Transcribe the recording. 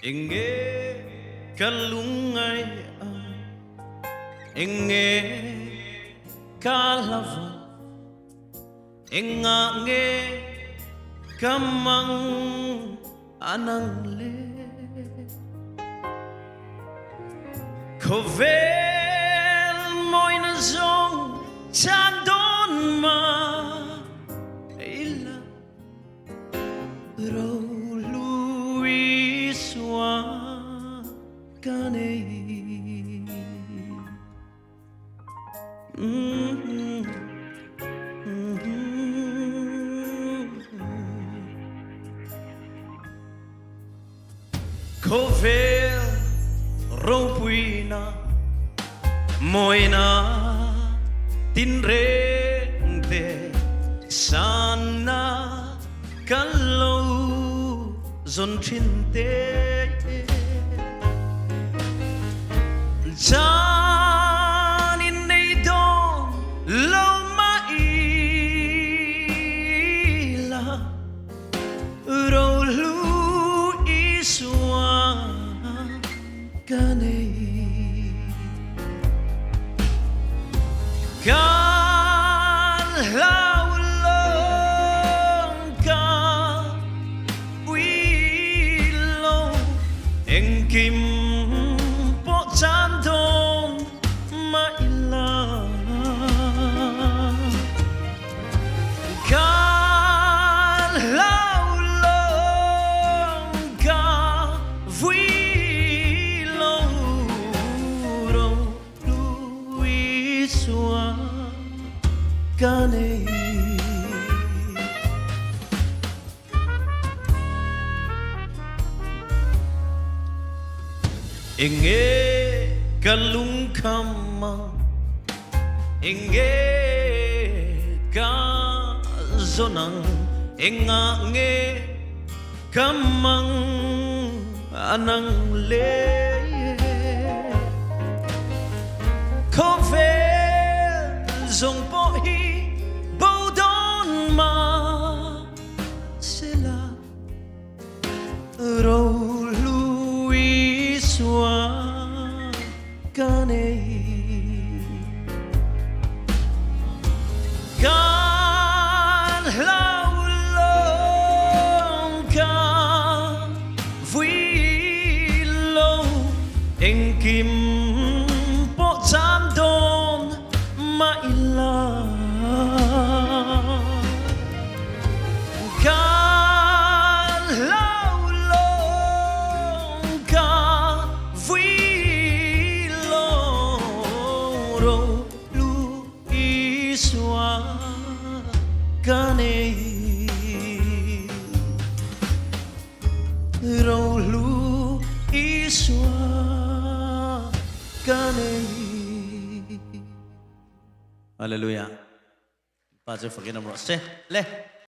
Inge kalungay inge kalavan ingange kamang anangle kovel moina zong chandon ma ila Rohlu Isua kane Kovel ropuina moina tinrente sana kalau zon chinte janin nei don lo maila Rohlu Isua kane Kim po chandon maila Kalaulang ka vuilo Rohlu Isua kane Inge kalung kamang inge ka zonang ingange kamang anang le kovel zong po hi bodon ma sila Rohlu Isua kane Kalaulang ka vuilo Kim po chandon maila Rohlu Isua kane Rohlu Isua kane Hallelujah. Pastor forgive them. Le